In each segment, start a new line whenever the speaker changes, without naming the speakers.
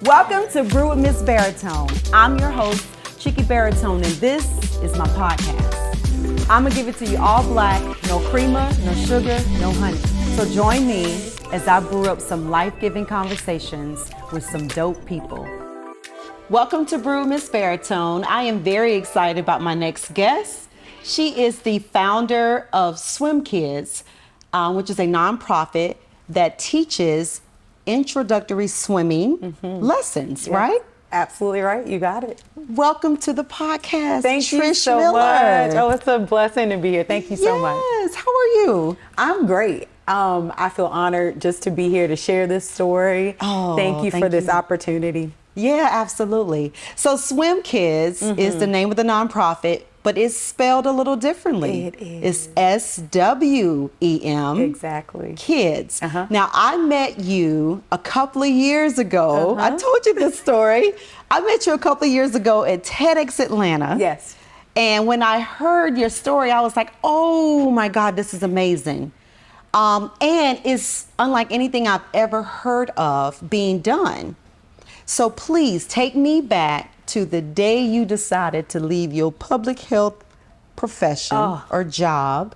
Welcome to Brew with Miss Baritone. I'm your host, Chicky Baritone, and this is my podcast. I'm gonna give it to you all black, no creamer, no sugar, no honey. So join me as I brew up some life-giving conversations with some dope people. Welcome to Brew with Miss Baritone. I am very excited about my next guest. She is the founder of Swem Kids, which is a nonprofit that teaches introductory swimming lessons, right?
Absolutely right. You got it.
Welcome to the podcast.
Thank you
Trish
so
Miller.
much. Oh, it's a blessing to be here. Thank you so much.
Yes. How are you?
I'm great. I feel honored just to be here to share this story.
Oh,
thank you for this opportunity.
Yeah, absolutely. So Swem Kids is the name of the nonprofit, but it's spelled a little differently.
It is.
It's SWEM.
Exactly.
Kids. Now, I met you a couple of years ago. I told you this story. I met you a couple of years ago at TedxAtlanta.
Yes.
And when I heard your story, I was like, oh my God, this is amazing. And it's unlike anything I've ever heard of being done. So please take me back to the day you decided to leave your public health profession or job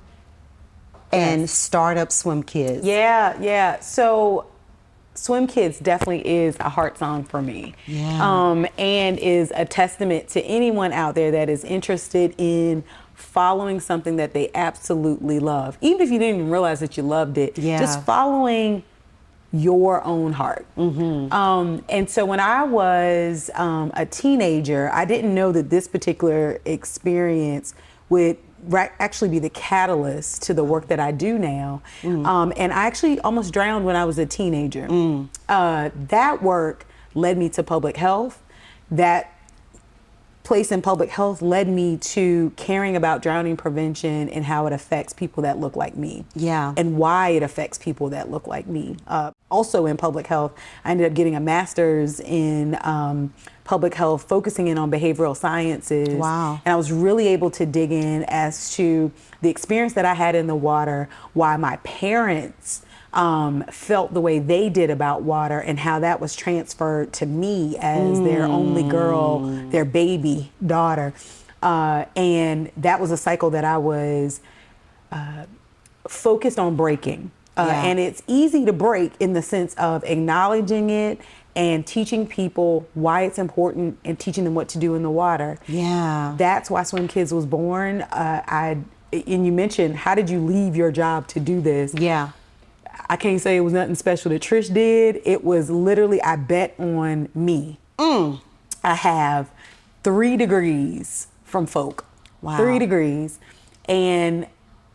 and start up Swem Kids.
Yeah. So Swem Kids definitely is a heart song for me.
Yeah.
And is a testament to anyone out there that is interested in following something that they absolutely love. Even if you didn't even realize that you loved it, just following your own heart. And so when I was a teenager, I didn't know that this particular experience would actually be the catalyst to the work that I do now. And I actually almost drowned when I was a teenager. That work led me to public health. That place in public health led me to caring about drowning prevention and how it affects people that look like me.
Yeah.
And why it affects people that look like me. Also in public health, I ended up getting a master's in public health, focusing in on behavioral sciences.
Wow.
And I was really able to dig in as to the experience that I had in the water, why my parents felt the way they did about water, and how that was transferred to me as their only girl, their baby daughter. And that was a cycle that I was focused on breaking. And it's easy to break in the sense of acknowledging it and teaching people why it's important and teaching them what to do in the water.
Yeah.
That's why Swem Kids was born. And you mentioned, how did you leave your job to do this?
Yeah.
I can't say it was nothing special that Trish did. It was literally, I bet on me. I have 3 degrees from folk.
Wow.
3 degrees. And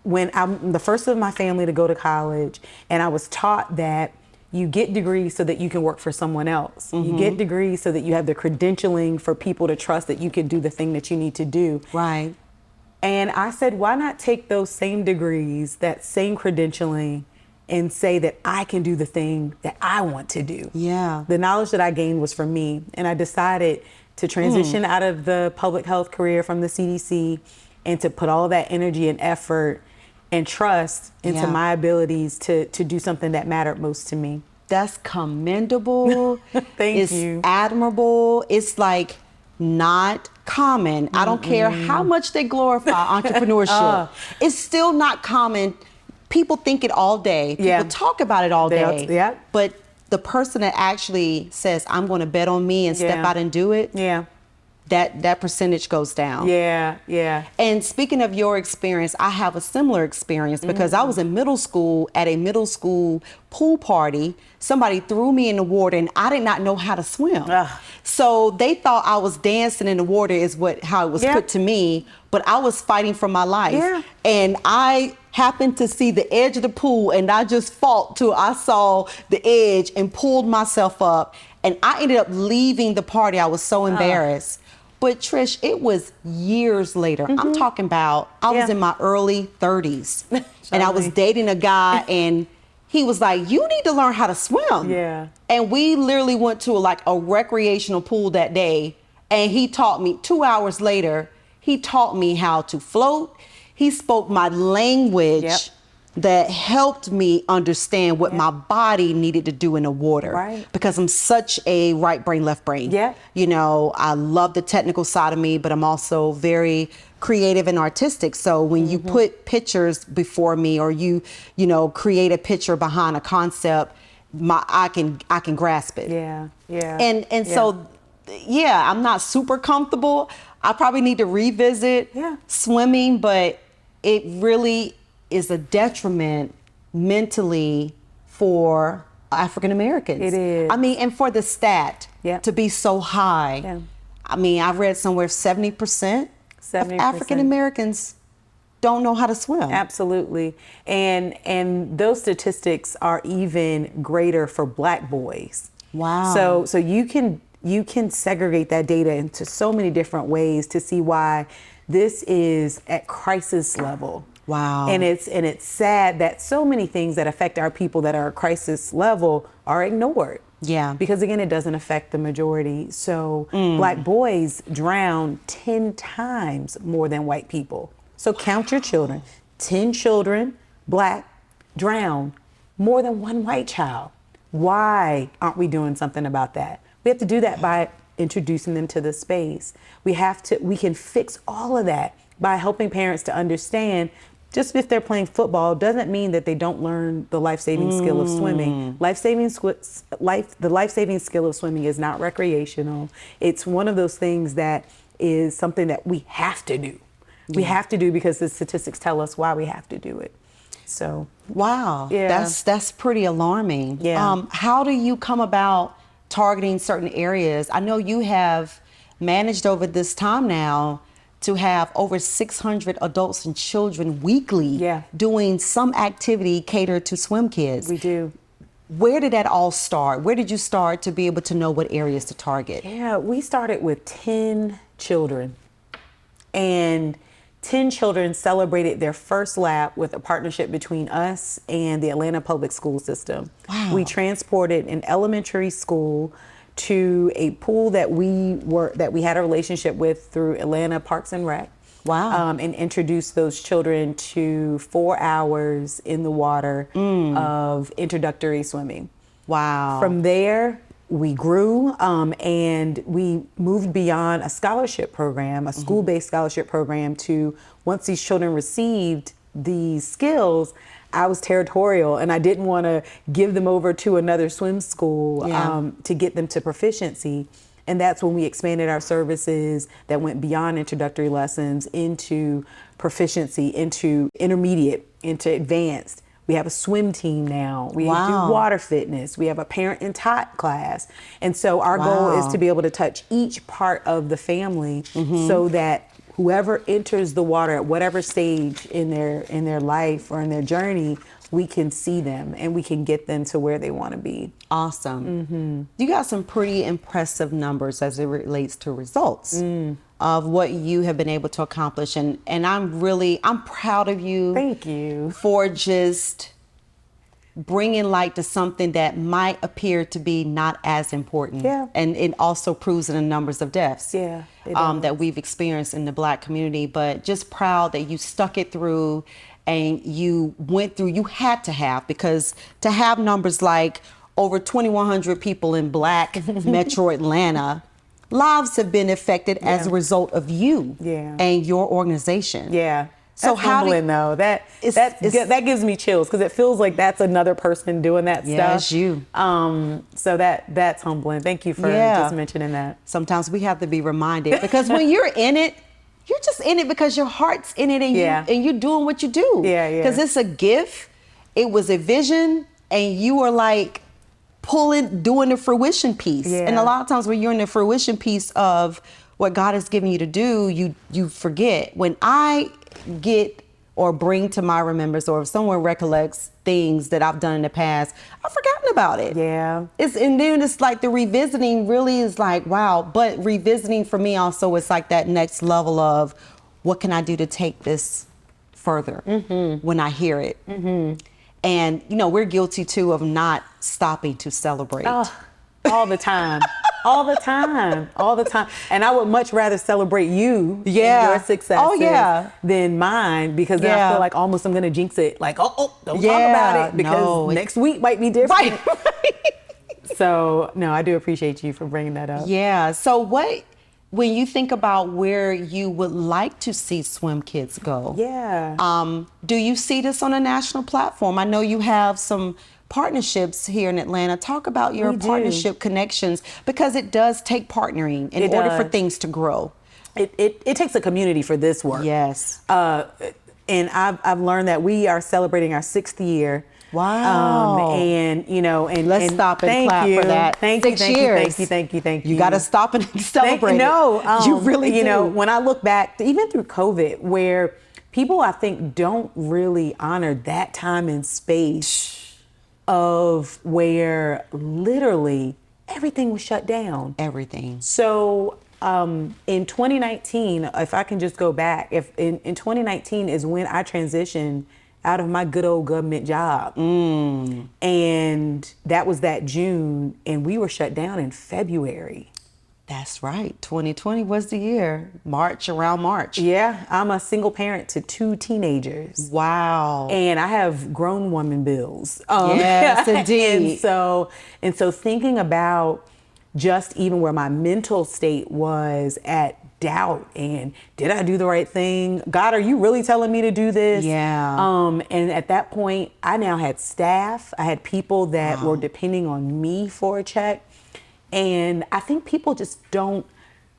when I'm the first of my family to go to college, and I was taught that you get degrees so that you can work for someone else. You get degrees so that you have the credentialing for people to trust that you can do the thing that you need to do.
Right.
And I said, why not take those same degrees, that same credentialing, and say that I can do the thing that I want to do.
Yeah.
The knowledge that I gained was for me. And I decided to transition out of the public health career from the CDC and to put all that energy and effort and trust into my abilities to do something that mattered most to me.
That's commendable.
Thank you.
It's admirable. It's like not common. I don't care how much they glorify entrepreneurship. It's still not common. People think it all day. People talk about it all day. But the person that actually says, I'm going to bet on me and step out and do it, that percentage goes down.
Yeah.
And speaking of your experience, I have a similar experience because I was in middle school at a middle school pool party. Somebody threw me in the water and I did not know how to swim. So they thought I was dancing in the water is how it was put to me, but I was fighting for my life. And I happened to see the edge of the pool and I just fought till I saw the edge and pulled myself up. And I ended up leaving the party. I was so embarrassed. But Trish, it was years later. I'm talking about, I was in my early 30s and I was dating a guy and he was like, you need to learn how to swim. And we literally went to a recreational pool that day and he taught me 2 hours later, he taught me how to float. He spoke my language that helped me understand what my body needed to do in the water.
Right.
Because I'm such a right brain, left brain.
Yeah.
You know, I love the technical side of me, but I'm also very creative and artistic. So when you put pictures before me, or you know, create a picture behind a concept, I can grasp it.
Yeah. Yeah.
And so, yeah, I'm not super comfortable. I probably need to revisit swimming, but it really is a detriment mentally for African Americans.
It is.
I mean, and for the stat to be so high.
Yeah.
I mean, I read somewhere 70% of
70%.
African Americans don't know how to swim.
Absolutely. And those statistics are even greater for Black boys.
Wow.
So you can segregate that data into so many different ways to see why this is at crisis level.
Wow.
And it's sad that so many things that affect our people that are at crisis level are ignored.
Yeah.
Because again, it doesn't affect the majority. So Black boys drown 10 times more than white people. So count your children. 10 children, Black, drown more than one white child. Why aren't we doing something about that? We have to do that by introducing them to the space. We can fix all of that by helping parents to understand, just if they're playing football doesn't mean that they don't learn the life-saving skill of swimming. The life-saving skill of swimming is not recreational. It's one of those things that is something that we have to do. We have to do because the statistics tell us why we have to do it. So,
wow, that's pretty alarming.
Yeah.
How do you come about targeting certain areas? I know you have managed over this time now to have over 600 adults and children weekly doing some activity catered to Swem Kids.
We do.
Where did that all start? Where did you start to be able to know what areas to target?
Yeah, we started with 10 children, and 10 children celebrated their first lap with a partnership between us and the Atlanta Public School System.
Wow.
We transported an elementary school to a pool that we had a relationship with through Atlanta Parks and Rec.
Wow.
And introduced those children to 4 hours in the water of introductory swimming.
Wow.
From there, we grew and we moved beyond a scholarship program, a school-based scholarship program, to once these children received these skills, I was territorial and I didn't want to give them over to another swim school to get them to proficiency. And that's when we expanded our services that went beyond introductory lessons into proficiency, into intermediate, into advanced. We have a swim team now. We do water fitness. We have a parent and taught class. And so our goal is to be able to touch each part of the family so that whoever enters the water at whatever stage in their life or in their journey, we can see them and we can get them to where they want to be.
Awesome. You got some pretty impressive numbers as it relates to results of what you have been able to accomplish. And I'm proud of you.
Thank you. For
just bringing light to something that might appear to be not as important.
Yeah.
And it also proves in the numbers of deaths that we've experienced in the Black community. But just proud that you stuck it through and you went through, you had to have, because to have numbers like over 2,100 people in Black Metro Atlanta, lives have been affected as a result of you and your organization.
Yeah.
So
that's humbling, though. That gives me chills because it feels like that's another person doing that stuff.
Yeah, it's you.
So that's humbling. Thank you for just mentioning that.
Sometimes we have to be reminded, because when you're in it, you're just in it because your heart's in it and you're doing what you do. Because it's a gift. It was a vision, and you are like doing the fruition piece. And a lot of times when you're in the fruition piece of what God has given you to do, you forget. When I get or bring to my remembrance, or if someone recollects things that I've done in the past, I've forgotten about it.
Yeah.
And then it's like the revisiting really is like, wow. But revisiting for me also is like that next level of what can I do to take this further when I hear it. And, we're guilty too of not stopping to celebrate.
Oh, all the time. All the time, all the time. And I would much rather celebrate you and your successes than mine, because then I feel like almost I'm going to jinx it. Like, don't talk about it, because next week might be different. So, no, I do appreciate you for bringing that up.
Yeah. So when you think about where you would like to see Swem Kids go, do you see this on a national platform? I know you have some partnerships here in Atlanta. Talk about your partnership connections, because it does take partnering in order for things to grow.
It takes a community for this work.
Yes.
And I've learned that we are celebrating our 6th year.
Wow.
And
let's stop and clap for that.
Thank you.
You got to stop and celebrate.
You really do. When I look back, even through COVID, where people, I think, don't really honor that time and space of where literally everything was shut down.
Everything.
So in 2019, if I can just go back, in 2019 is when I transitioned out of my good old government job. And that was that June, and we were shut down in February.
That's right. 2020 was the year. Around March.
Yeah, I'm a single parent to 2 teenagers.
Wow.
And I have grown woman bills.
Yes, indeed.
and so thinking about just even where my mental state was at doubt, and did I do the right thing? God, are you really telling me to do this?
Yeah.
And at that point, I now had staff. I had people that were depending on me for a check. And I think people just don't,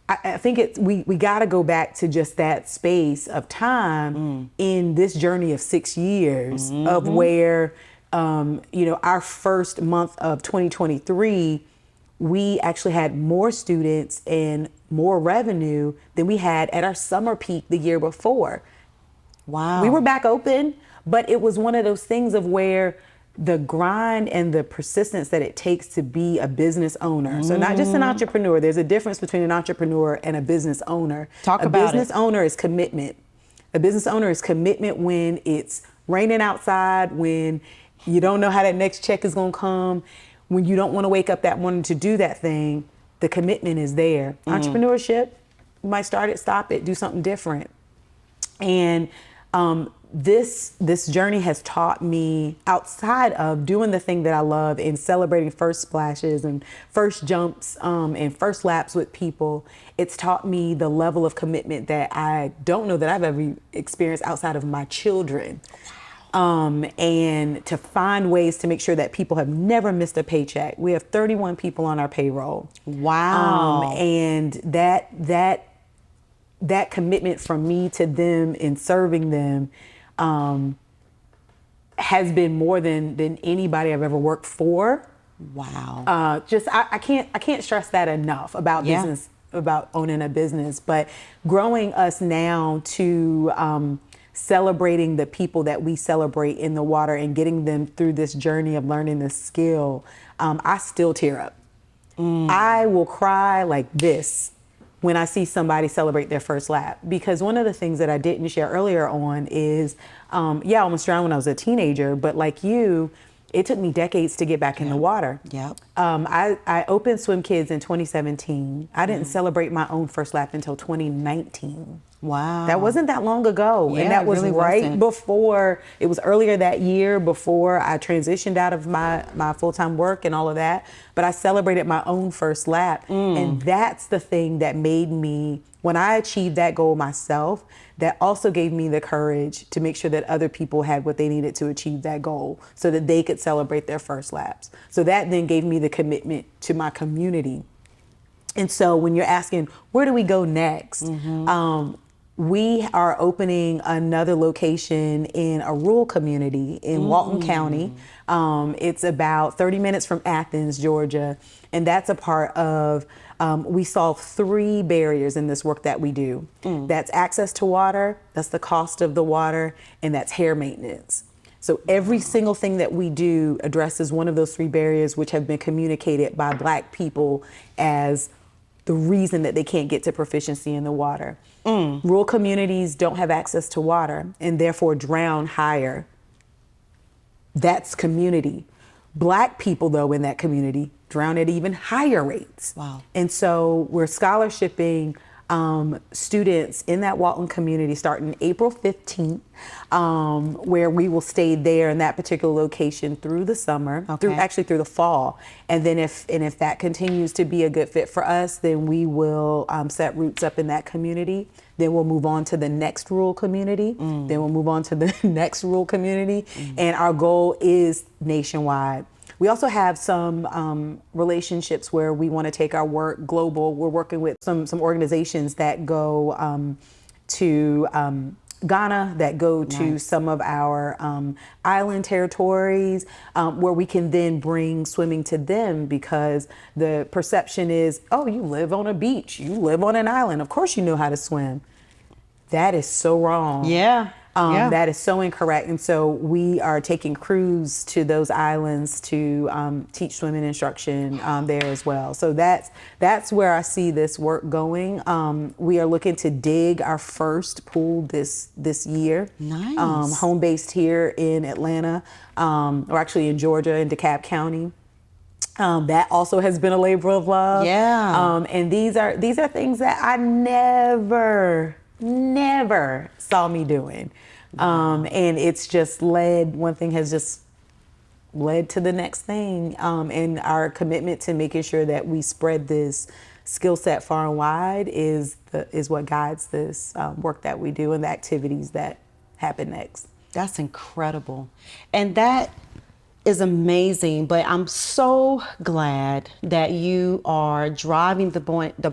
I think we got to go back to just that space of time in this journey of 6 years of where, our first month of 2023, we actually had more students and more revenue than we had at our summer peak the year before.
Wow.
We were back open, but it was one of those things of where the grind and the persistence that it takes to be a business owner. So not just an entrepreneur. There's a difference between an entrepreneur and a business owner.
Talk about it.
A business owner is commitment. A business owner is commitment when it's raining outside, when you don't know how that next check is going to come, when you don't want to wake up that morning to do that thing. The commitment is there. Entrepreneurship, you might start it, stop it, do something different. And this journey has taught me, outside of doing the thing that I love and celebrating first splashes and first jumps and first laps with people, it's taught me the level of commitment that I don't know that I've ever experienced outside of my children. And to find ways to make sure that people have never missed a paycheck. We have 31 people on our payroll.
Wow.
And that commitment from me to them in serving them has been more than anybody I've ever worked for.
Wow.
I can't stress that enough about business, about owning a business, but growing us now to celebrating the people that we celebrate in the water and getting them through this journey of learning this skill. I still tear up. I will cry like this when I see somebody celebrate their first lap, because one of the things that I didn't share earlier on is, I almost drowned when I was a teenager, but like you, it took me decades to get back in the water.
Yep.
I opened Swem Kids in 2017. I didn't celebrate my own first lap until 2019.
Wow.
That wasn't that long ago.
Yeah,
and that was
really
before, it was earlier that year before I transitioned out of my full-time work and all of that. But I celebrated my own first lap. And that's the thing that made me, when I achieved that goal myself, that also gave me the courage to make sure that other people had what they needed to achieve that goal so that they could celebrate their first laps. So that then gave me the commitment to my community. And so when you're asking, where do we go next? We are opening another location in a rural community in Walton County. It's about 30 minutes from Athens, Georgia. And that's a part of, we solve 3 barriers in this work that we do. That's access to water, that's the cost of the water, and that's hair maintenance. So every single thing that we do addresses one of those 3 barriers, which have been communicated by Black people as the reason that they can't get to proficiency in the water. Rural communities don't have access to water and therefore drown higher. That's community. Black people, though, in that community drown at even higher rates.
Wow.
And so we're scholarshiping students in that Walton community starting April 15th, where we will stay there in that particular location through the summer, through the fall. And then if that continues to be a good fit for us, then we will set roots up in that community. Then we'll move on to the next rural community. Then we'll move on to the next rural community. And our goal is nationwide. We also have some relationships where we want to take our work global. We're working with some organizations that go to Ghana, that go to some of our island territories, where we can then bring swimming to them, because the perception is, oh, you live on a beach, you live on an island, of course you know how to swim. That is so wrong.
Yeah.
That is so incorrect. And so we are taking crews to those islands to teach swimming instruction there as well. So that's where I see this work going. We are looking to dig our first pool this year.
Nice.
Home based here in Atlanta, or actually in Georgia, in DeKalb County. That also has been a labor of love.
Yeah.
And these are things that I never saw me doing. And it's just one thing has just led to the next thing. And our commitment to making sure that we spread this skill set far and wide is what guides this work that we do and the activities that happen next.
That's incredible. And that is amazing, but I'm so glad that you are driving the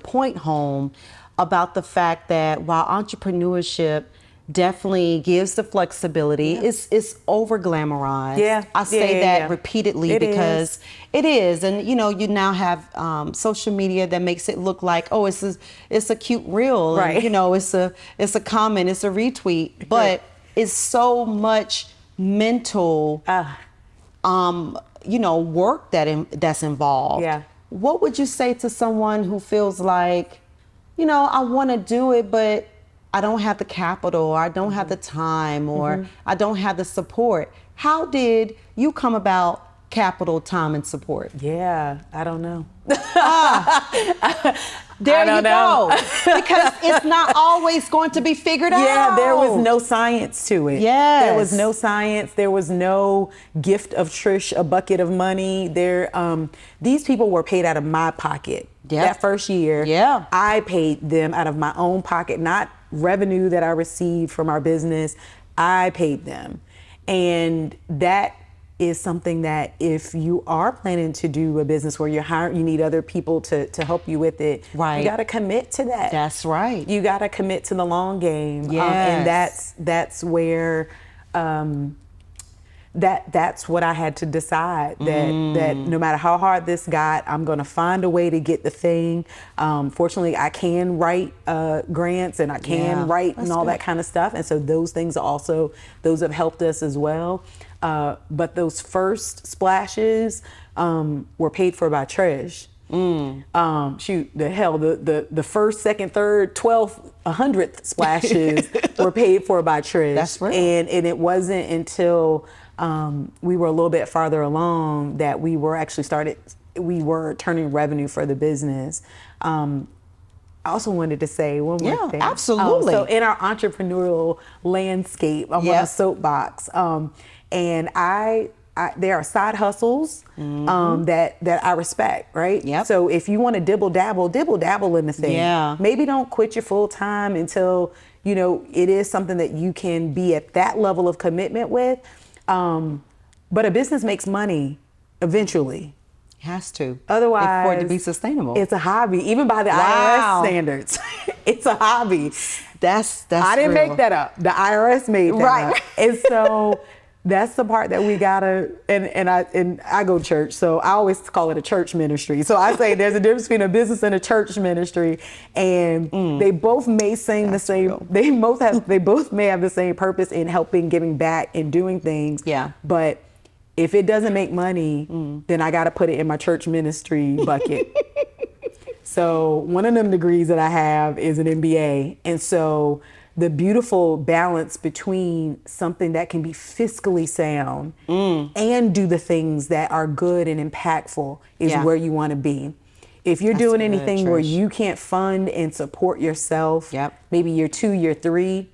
point home about the fact that while entrepreneurship definitely gives the flexibility, it's over glamorized.
Yeah.
I say that repeatedly because it is. And you now have social media that makes it look like, oh, it's a cute reel,
right?
And, it's a comment, it's a retweet, but it's so much mental work that's involved.
Yeah.
What would you say to someone who feels like, I want to do it, but I don't have the capital, or I don't have the time, or I don't have the support? How did you come about capital, time, and support?
Yeah, I don't know.
There you go. Because it's not always going to be figured out.
Yeah, there was no science to it.
Yes.
There was no science. There was no gift of Trish a bucket of money. These people were paid out of my pocket.
Yep.
That first year,
Yeah.
I paid them out of my own pocket, not revenue that I received from our business. I paid them. And that is something that if you are planning to do a business where you need other people to help you with it,
right,
you got to commit to that.
That's right.
You got to commit to the long game.
Yes.
And that's where that's what I had to decide, that no matter how hard this got, I'm going to find a way to get the thing. Fortunately, I can write grants, and I can write and all that kind of stuff. And so those things those have helped us as well. But those first splashes were paid for by Trish. The first, second, third, 12th, 100th splashes were paid for by Trish.
That's right.
And it wasn't until we were a little bit farther along that we were turning revenue for the business. I also wanted to say one more thing.
Absolutely.
So in our entrepreneurial landscape, I'm on a soapbox. And there are side hustles that I respect, right?
Yep.
So if you want to dibble dabble in the thing.
Yeah.
Maybe don't quit your full time until it is something that you can be at that level of commitment with. But a business makes money eventually.
It has to.
Otherwise,
for it to be sustainable.
It's a hobby, even by the IRS standards. It's a hobby.
That's
I didn't make that up. The IRS made that up. And so that's the part that we gotta, and I go to church, so I always call it a church ministry. So I say there's a difference between a business and a church ministry, and they both may sing the same. They both may have the same purpose in helping, giving back, and doing things.
Yeah.
But if it doesn't make money, then I gotta put it in my church ministry bucket. So one of them degrees that I have is an MBA, and so the beautiful balance between something that can be fiscally sound and do the things that are good and impactful is where you want to be. If you're doing anything where you can't fund and support yourself, maybe year 2, year 3,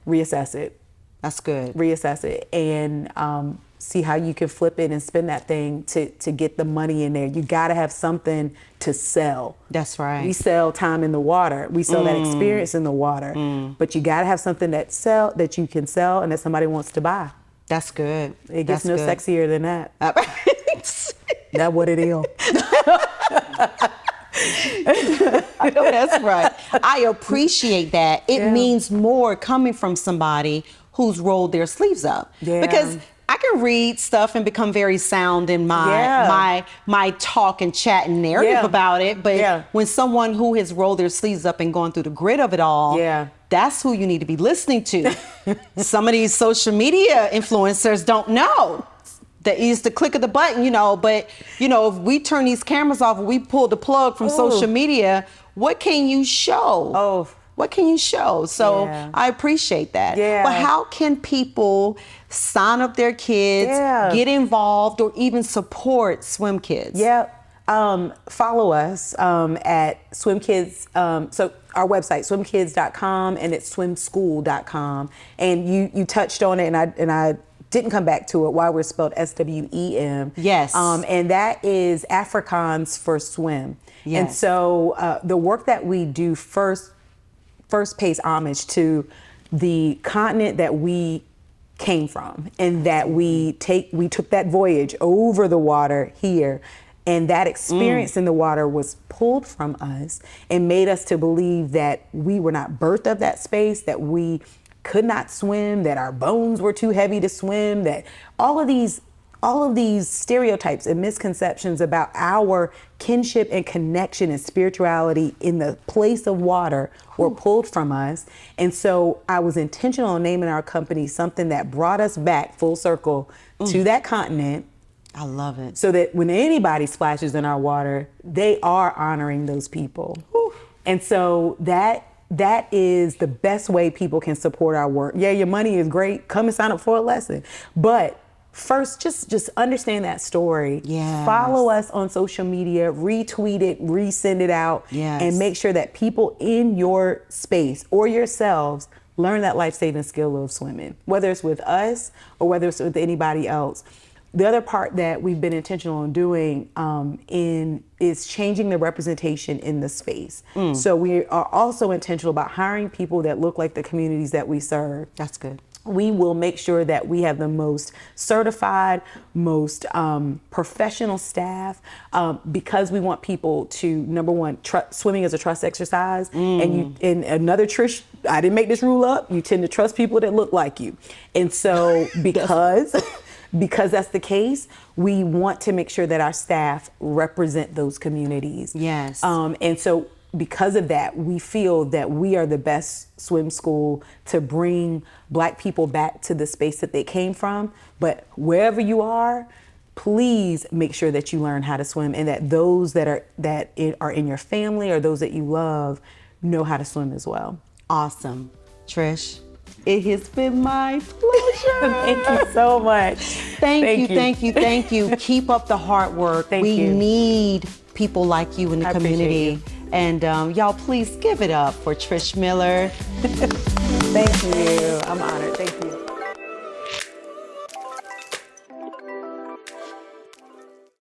reassess it.
That's good.
Reassess it and see how you can flip it and spend that thing to get the money in there. You got to have something to sell.
That's right.
We sell time in the water. We sell that experience in the water. But you got to have something that you can sell and that somebody wants to buy.
That's good.
It gets no sexier than that. That's what it is.
I know that's right. I appreciate that. It means more coming from somebody who's rolled their sleeves up. Because I can read stuff and become very sound in my talk and chat and narrative about it. But when someone who has rolled their sleeves up and gone through the grit of it all, that's who you need to be listening to. Some of these social media influencers don't know. That is the click of the button, but if we turn these cameras off and we pull the plug from social media, what can you show? What can you show? So I appreciate that. But how can people sign up their kids, get involved, or even support Swem Kids?
Follow us at SwemKids. So our website, SwemKids.com, and it's SwemSchool.com. And you touched on it, and I didn't come back to it. Why we're spelled SWEM.
Yes.
And that is Afrikaans for swim.
Yes.
And so the work that we do first pays homage to the continent that we came from, and that we took that voyage over the water here. And that experience in the water was pulled from us and made us to believe that we were not birthed of that space, that we could not swim, that our bones were too heavy to swim, that all of these stereotypes and misconceptions about our kinship and connection and spirituality in the place of water were pulled from us. And so I was intentional in naming our company something that brought us back full circle to that continent.
I love it.
So that when anybody splashes in our water, they are honoring those people. And so that is the best way people can support our work. Yeah, your money is great. Come and sign up for a lesson. But first, just understand that story.
Yes.
Follow us on social media, retweet it, resend it out, and make sure that people in your space or yourselves learn that life-saving skill of swimming, whether it's with us or whether it's with anybody else. The other part that we've been intentional in doing is changing the representation in the space. So we are also intentional about hiring people that look like the communities that we serve.
That's good.
We will make sure that we have the most certified, most professional staff, because we want people to, number one, swimming is a trust exercise. And another Trish, I didn't make this rule up, you tend to trust people that look like you. And so because that's the case, we want to make sure that our staff represent those communities.
Yes.
And so because of that, we feel that we are the best swim school to bring Black people back to the space that they came from. But wherever you are, please make sure that you learn how to swim, and that those that are in your family or those that you love know how to swim as well.
Awesome. Trish, it has been my pleasure.
Thank you so much.
Thank you. Keep up the hard work. We need people like you in the community. And y'all, please give it up for Trish Miller.
Thank you. I'm honored. Thank you.